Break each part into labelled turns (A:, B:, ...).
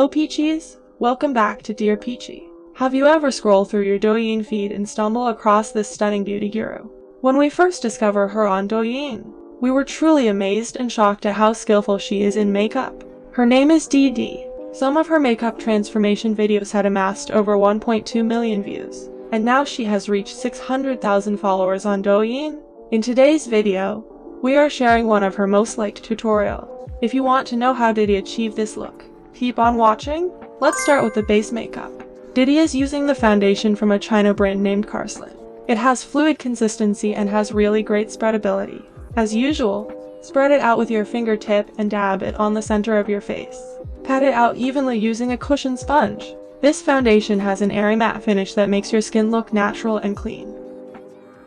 A: Hello Peachies, welcome back to Dear Peachie. Have you ever scrolled through your Douyin feed and stumble across this stunning beauty guru? When we first discovered her on Douyin, we were truly amazed and shocked at how skillful she is in makeup. Her name is Didi. Some of her makeup transformation videos had amassed over 1.2 million views, and now she has reached 600,000 followers on Douyin. In today's video, we are sharing one of her most liked tutorials. If you want to know how Didi achieved this look, keep on watching. Let's start with the base makeup. Didi is using the foundation from a China brand named Carslin. It has fluid consistency and has really great spreadability. As usual, spread it out with your fingertip and dab it on the center of your face. Pat it out evenly using a cushion sponge. This foundation has an airy matte finish that makes your skin look natural and clean.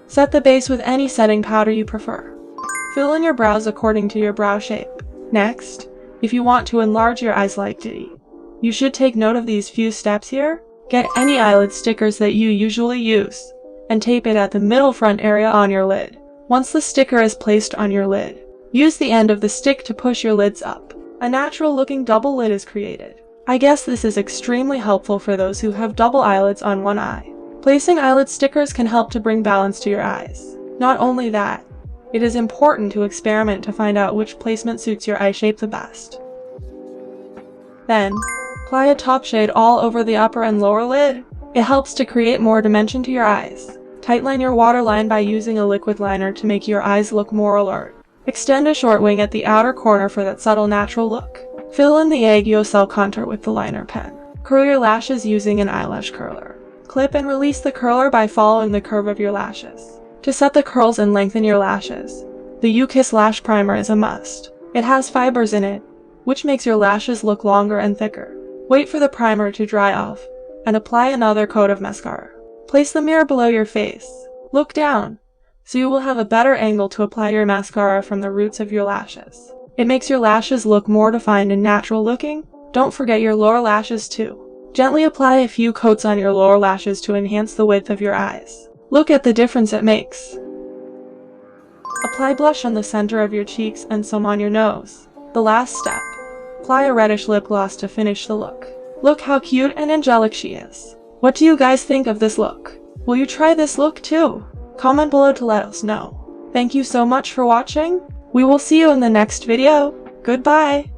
A: Set the base with any setting powder you prefer. Fill in your brows according to your brow shape. Next, if you want to enlarge your eyes like Didi, you should take note of these few steps here. Get any eyelid stickers that you usually use, and tape it at the middle front area on your lid. Once the sticker is placed on your lid, use the end of the stick to push your lids up. A natural looking double lid is created. I guess this is extremely helpful for those who have double eyelids on one eye. Placing eyelid stickers can help to bring balance to your eyes. Not only that, it is important to experiment to find out which placement suits your eye shape the best. Then, apply a top shade all over the upper and lower lid. It helps to create more dimension to your eyes. Tightline your waterline by using a liquid liner to make your eyes look more alert. Extend a short wing at the outer corner for that subtle natural look. Fill in the egg yolk cell contour with the liner pen. Curl your lashes using an eyelash curler. Clip and release the curler by following the curve of your lashes. To set the curls and lengthen your lashes, the You Kiss Lash Primer is a must. It has fibers in it, which makes your lashes look longer and thicker. Wait for the primer to dry off, and apply another coat of mascara. Place the mirror below your face. Look down, so you will have a better angle to apply your mascara from the roots of your lashes. It makes your lashes look more defined and natural looking. Don't forget your lower lashes too. Gently apply a few coats on your lower lashes to enhance the width of your eyes. Look at the difference it makes. Apply blush on the center of your cheeks and some on your nose. The last step. Apply a reddish lip gloss to finish the look. Look how cute and angelic she is. What do you guys think of this look? Will you try this look too? Comment below to let us know. Thank you so much for watching. We will see you in the next video. Goodbye.